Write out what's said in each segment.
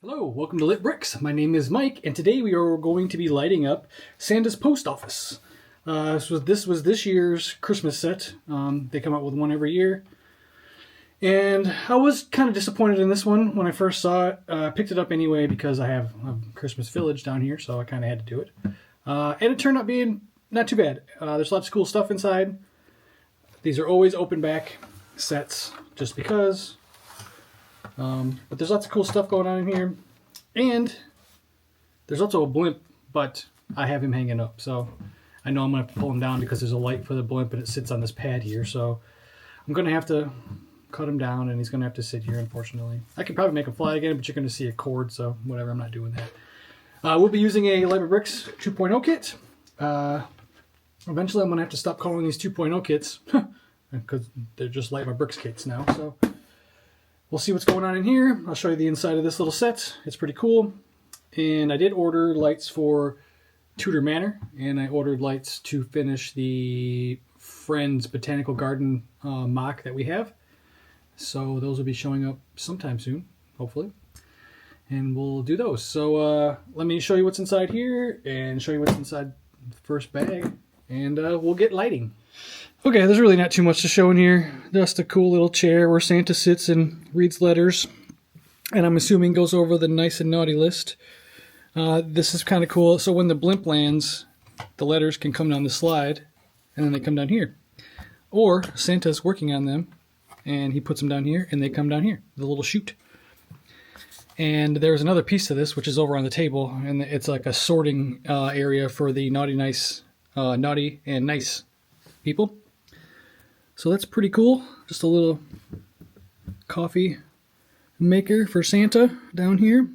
Hello, welcome to Lit Bricks. My name is Mike, and today we are going to be lighting up Santa's Post Office. This was this year's Christmas set. They come out with one every year. And I was kind of disappointed in this one when I first saw it. I picked it up anyway because I have a Christmas Village down here, so I kind of had to do it. And it turned out being not too bad. There's lots of cool stuff inside. These are always open back sets, just because. But there's lots of cool stuff going on in here. And there's also a blimp, but I have him hanging up. So I know I'm going to have to pull him down because there's a light for the blimp and it sits on this pad here. So I'm going to have to cut him down and he's going to have to sit here, unfortunately. I could probably make him fly again, but you're going to see a cord, so whatever, I'm not doing that. We'll be using a Light My Bricks 2.0 kit. Eventually I'm going to have to stop calling these 2.0 kits because they're just Light My Bricks kits now. So we'll see what's going on in here. I'll show you the inside of this little set. It's pretty cool. And I did order lights for Tudor Manor, and I ordered lights to finish the Friends Botanical Garden mock that we have. So those will be showing up sometime soon, hopefully. And we'll do those. So let me show you what's inside here and show you what's inside the first bag. And we'll get lighting. Okay, there's really not too much to show in here. Just a cool little chair where Santa sits and reads letters. And I'm assuming goes over the nice and naughty list. This is kind of cool. So when the blimp lands, the letters can come down the slide, and then they come down here. Or Santa's working on them, and he puts them down here, and they come down here, the little chute. And there's another piece to this, which is over on the table, and it's like a sorting area for the naughty and nice people. So that's pretty cool. Just a little coffee maker for Santa down here.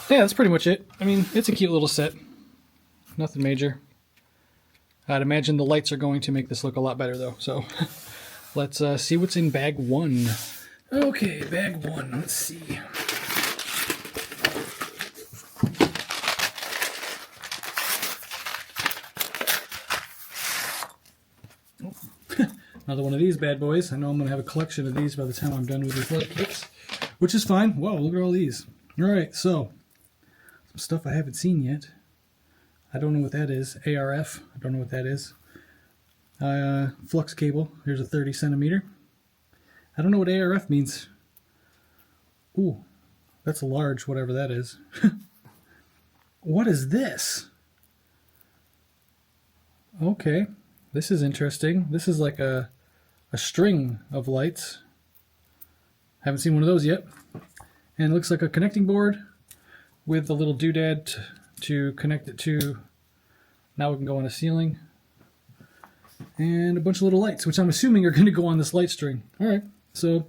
Yeah, that's pretty much it. I mean, it's a cute little set. Nothing major. I'd imagine the lights are going to make this look a lot better, though. So let's see what's in bag one. Okay, bag one. Let's see. Another one of these bad boys. I know I'm going to have a collection of these by the time I'm done with these light kits, which is fine. Whoa, look at all these. All right, so some stuff I haven't seen yet. I don't know what that is. ARF. I don't know what that is. Flux cable. Here's a 30 centimeter. I don't know what ARF means. Ooh, that's a large, whatever that is. What is this? Okay, this is interesting. This is like a string of lights. Haven't seen one of those yet. And it looks like a connecting board with a little doodad to connect it to. Now we can go on a ceiling. And a bunch of little lights, which I'm assuming are going to go on this light string. All right, so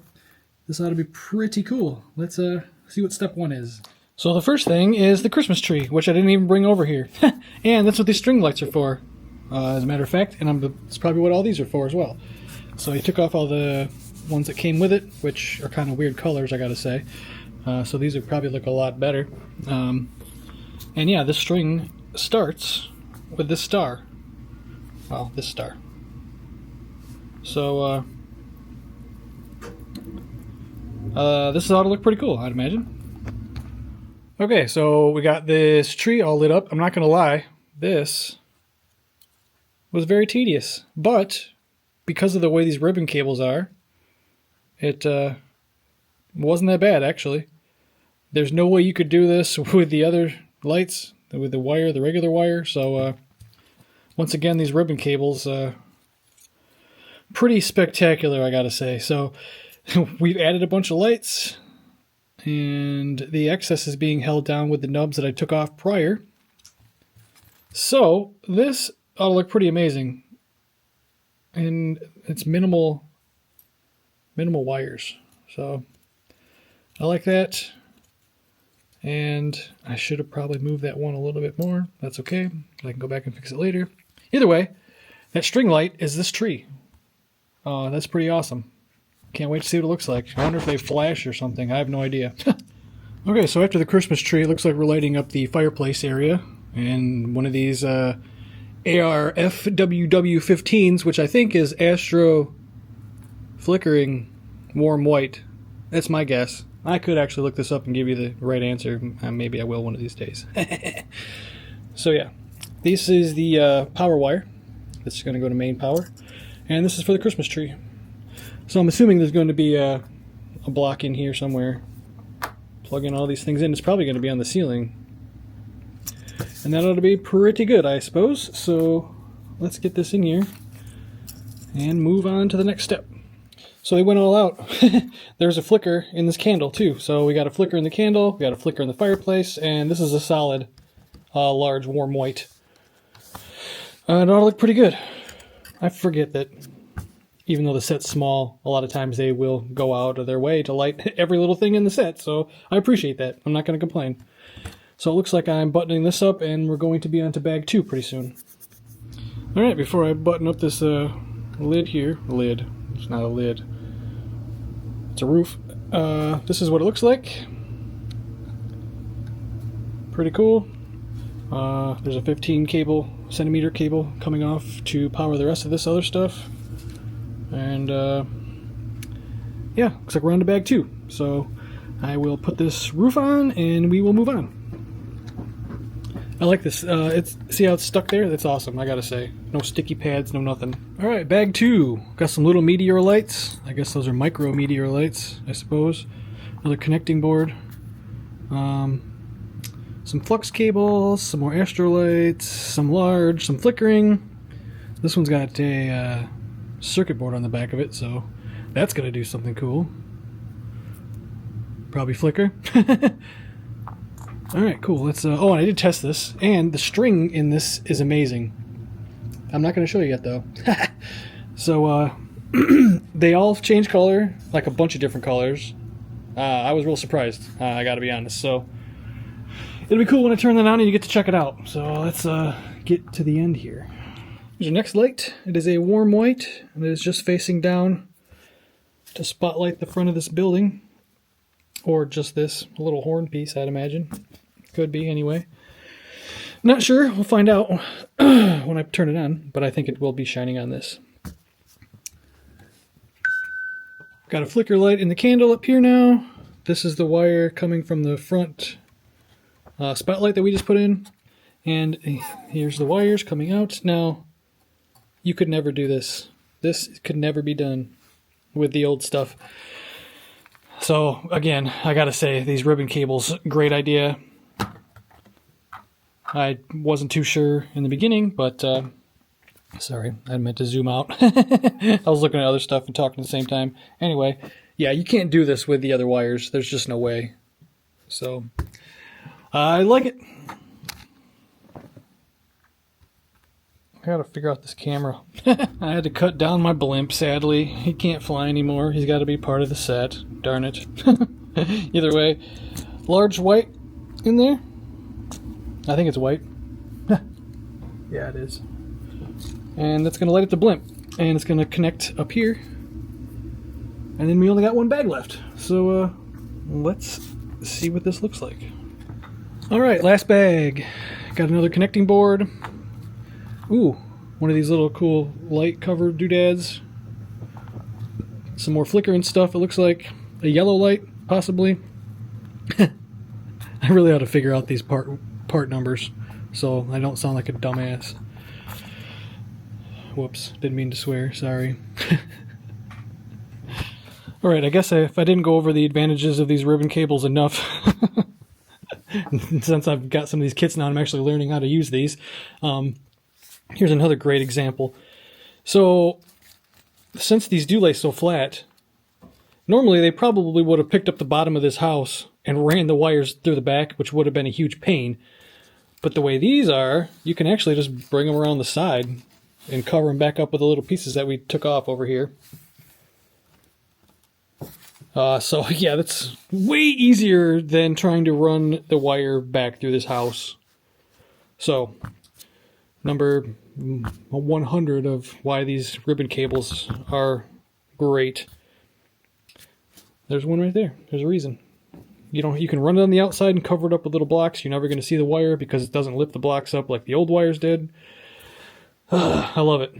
this ought to be pretty cool. Let's see what step one is. So the first thing is the Christmas tree, which I didn't even bring over here. And that's what these string lights are for, as a matter of fact. And it's probably what all these are for as well. So he took off all the ones that came with it, which are kind of weird colors, I gotta say. So these would probably look a lot better. And yeah, this string starts with this star. Well, this star. So this ought to look pretty cool, I'd imagine. Okay, so we got this tree all lit up. I'm not gonna lie, this was very tedious, but because of the way these ribbon cables are, it wasn't that bad, actually. There's no way you could do this with the other lights, with the wire, the regular wire. So once again, these ribbon cables, pretty spectacular, I gotta say. So we've added a bunch of lights, and the excess is being held down with the nubs that I took off prior. So this ought to look pretty amazing. And it's minimal wires. So I like that. And I should have probably moved that one a little bit more. That's okay. I can go back and fix it later. Either way, that string light is this tree. That's pretty awesome. Can't wait to see what it looks like. I wonder if they flash or something. I have no idea. Okay, so after the Christmas tree, it looks like we're lighting up the fireplace area. And one of these ARFWW15s, which I think is Astro Flickering Warm White. That's my guess. I could actually look this up and give you the right answer. Maybe I will one of these days. So yeah, this is the power wire. This is going to go to main power. And this is for the Christmas tree. So I'm assuming there's going to be a block in here somewhere. Plugging all these things in. It's probably going to be on the ceiling. And that ought to be pretty good, I suppose. So let's get this in here and move on to the next step. So they went all out. There's a flicker in this candle too. So we got a flicker in the candle, we got a flicker in the fireplace, and this is a solid, large, warm white. It ought to look pretty good. I forget that even though the set's small, a lot of times they will go out of their way to light every little thing in the set. So I appreciate that. I'm not going to complain. So it looks like I'm buttoning this up, and we're going to be on to bag 2 pretty soon. All right, before I button up this lid here, it's not a lid, it's a roof. This is what it looks like. Pretty cool. There's a 15 centimeter cable coming off to power the rest of this other stuff. And yeah, looks like we're on to bag 2. So I will put this roof on and we will move on. I like this. See how it's stuck there? That's awesome, I gotta say. No sticky pads, no nothing. Alright, bag 2. Got some little meteor lights. I guess those are micro meteor lights, I suppose. Another connecting board. Some flux cables, some more astrolights, some large, some flickering. This one's got a circuit board on the back of it, so that's gonna do something cool. Probably flicker. Alright, cool. Let's. Oh, and I did test this, and the string in this is amazing. I'm not going to show you yet, though. So, they all change color, like a bunch of different colors. I was real surprised, I gotta be honest. So, it'll be cool when I turn that on and you get to check it out. So, let's get to the end here. Here's your next light. It is a warm white, and it is just facing down to spotlight the front of this building. Or just this little horn piece, I'd imagine. Could be, anyway. Not sure. We'll find out when I turn it on, but I think it will be shining on this. Got a flicker light in the candle up here now. This is the wire coming from the front spotlight that we just put in. And here's the wires coming out. Now, you could never do this. This could never be done with the old stuff. So, again, I gotta say, these ribbon cables, great idea. I wasn't too sure in the beginning, but, sorry, I meant to zoom out. I was looking at other stuff and talking at the same time. Anyway, yeah, you can't do this with the other wires. There's just no way. So, I like it. I gotta figure out this camera. I had to cut down my blimp, sadly. He can't fly anymore. He's gotta be part of the set. Darn it. Either way, large white in there. I think it's white. Yeah, it is. And that's gonna light up the blimp. And it's gonna connect up here. And then we only got one bag left. So, let's see what this looks like. Alright, last bag. Got another connecting board. Ooh, one of these little cool light cover doodads. Some more flickering stuff, it looks like. A yellow light, possibly. I really ought to figure out these part numbers so I don't sound like a dumbass. Whoops, didn't mean to swear, sorry. Alright, I guess if I didn't go over the advantages of these ribbon cables enough, since I've got some of these kits now, I'm actually learning how to use these. Here's another great example. So, since these do lay so flat, normally they probably would have picked up the bottom of this house and ran the wires through the back, which would have been a huge pain. But the way these are, you can actually just bring them around the side and cover them back up with the little pieces that we took off over here. So yeah, that's way easier than trying to run the wire back through this house. So, number 100 of why these ribbon cables are great. There's one right there. There's a reason. You can run it on the outside and cover it up with little blocks. You're never going to see the wire because it doesn't lift the blocks up like the old wires did. I love it.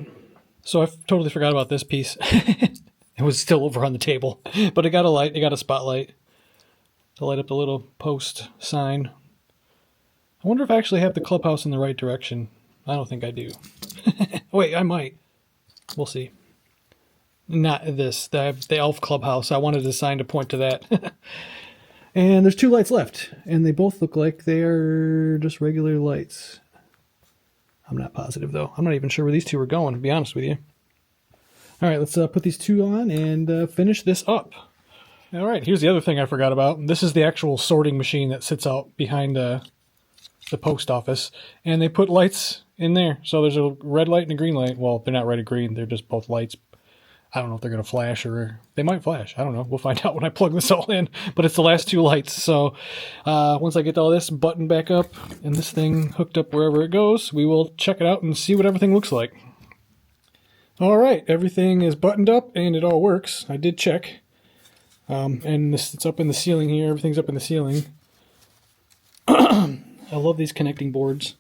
So I totally forgot about this piece. It was still over on the table, but it got a light. It got a spotlight to light up the little post sign. I wonder if I actually have the clubhouse in the right direction. I don't think I do. Wait, I might. We'll see. Not this. The elf clubhouse. I wanted the sign to point to that. And there's 2 lights left, and they both look like they're just regular lights. I'm not positive, though. I'm not even sure where these 2 are going, to be honest with you. All right, let's put these 2 on and finish this up. All right, here's the other thing I forgot about. This is the actual sorting machine that sits out behind the post office, and they put lights in there. So there's a red light and a green light. Well, they're not red or green. They're just both lights. I don't know if they're going to flash or they might flash. I don't know. We'll find out when I plug this all in, but it's the last 2 lights. So once I get all this buttoned back up and this thing hooked up wherever it goes, we will check it out and see what everything looks like. All right, everything is buttoned up and it all works. I did check. And it's up in the ceiling here. Everything's up in the ceiling. I love these connecting boards.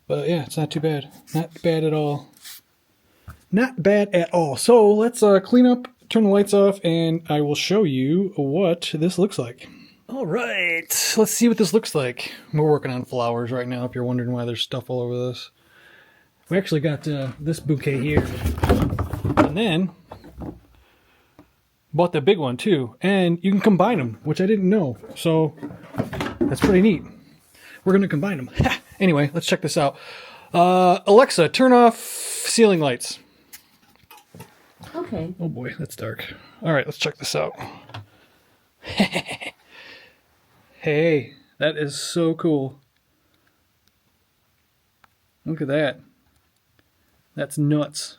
But yeah, it's not too bad. Not bad at all. Not bad at all. So let's clean up, turn the lights off, and I will show you what this looks like. All right, let's see what this looks like. We're working on flowers right now, if you're wondering why there's stuff all over this. We actually got this bouquet here. And then bought the big one too. And you can combine them, which I didn't know. So that's pretty neat. We're going to combine them. Anyway, let's check this out. Alexa, turn off ceiling lights. Okay. Oh boy, that's dark. All right, let's check this out. Hey, that is so cool. Look at that. That's nuts.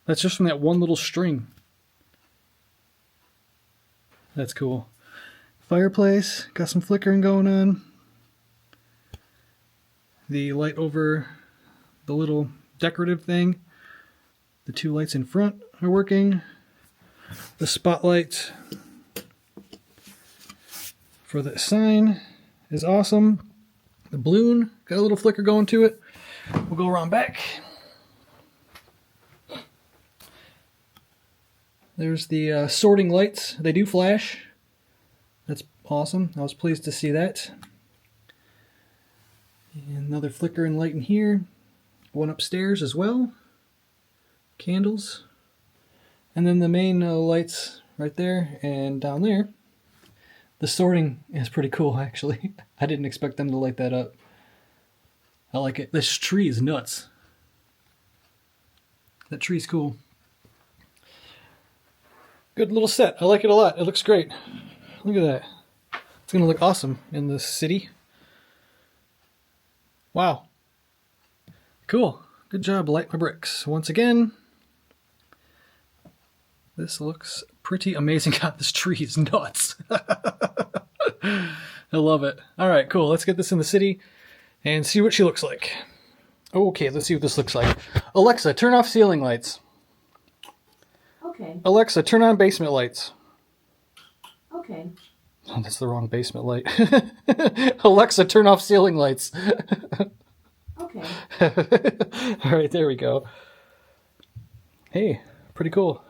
That's just from that one little string. That's cool. Fireplace, got some flickering going on. The light over the little decorative thing. The 2 lights in front are working. The spotlight for the sign is awesome. The balloon got a little flicker going to it. We'll go around back. There's the sorting lights. They do flash. That's awesome. I was pleased to see that. And another flickering light in here. One upstairs as well. Candles. And then the main lights right there and down there. The sorting is pretty cool, actually. I didn't expect them to light that up. I like it. This tree is nuts. That tree's cool. Good little set. I like it a lot. It looks great. Look at that. It's going to look awesome in the city. Wow. Cool. Good job, Light My Bricks. Once again, this looks pretty amazing. God, this tree is nuts. I love it. All right, cool. Let's get this in the city and see what she looks like. Okay, let's see what this looks like. Alexa, turn off ceiling lights. Okay. Alexa, turn on basement lights. Okay. Oh, that's the wrong basement light. Alexa, turn off ceiling lights. Okay. All right, there we go. Hey, pretty cool.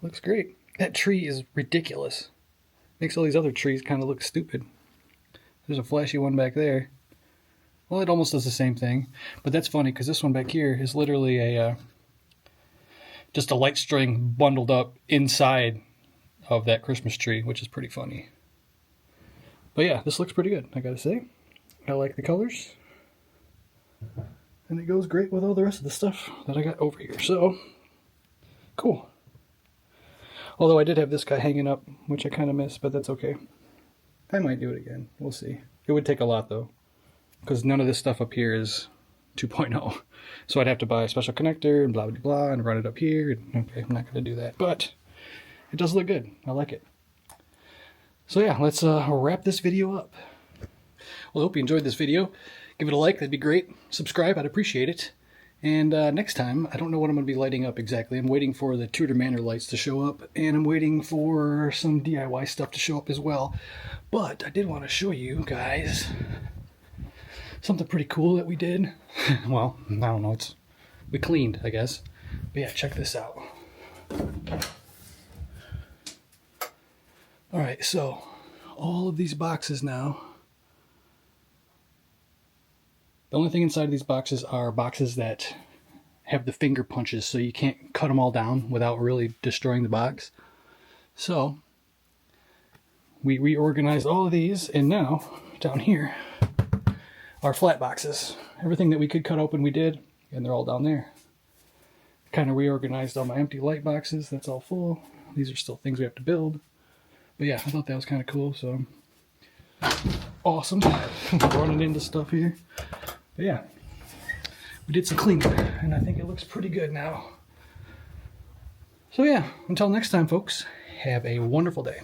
Looks great. That tree is ridiculous. Makes all these other trees kind of look stupid. There's a flashy one back there. Well, it almost does the same thing. But that's funny because this one back here is literally a just a light string bundled up inside of that Christmas tree, which is pretty funny. But yeah, this looks pretty good, I gotta say. I like the colors. And it goes great with all the rest of the stuff that I got over here. So, cool. Although I did have this guy hanging up, which I kind of miss, but that's okay. I might do it again. We'll see. It would take a lot, though, because none of this stuff up here is 2.0. So I'd have to buy a special connector and blah, blah, blah, and run it up here. Okay, I'm not going to do that. But it does look good. I like it. So yeah, let's wrap this video up. Well, I hope you enjoyed this video. Give it a like, that'd be great. Subscribe, I'd appreciate it. And next time, I don't know what I'm going to be lighting up exactly. I'm waiting for the Tudor Manor lights to show up, and I'm waiting for some DIY stuff to show up as well. But I did want to show you guys something pretty cool that we did. Well, I don't know, we cleaned, I guess. But yeah, check this out. All right, so all of these boxes now. The only thing inside of these boxes are boxes that have the finger punches, so you can't cut them all down without really destroying the box. So we reorganized all of these, and now down here are flat boxes. Everything that we could cut open, we did, and they're all down there. Kind of reorganized all my empty light boxes. That's all full. These are still things we have to build. But yeah, I thought that was kind of cool, so awesome. Running into stuff here. But yeah, we did some cleaning, and I think it looks pretty good now. So yeah, until next time, folks, have a wonderful day.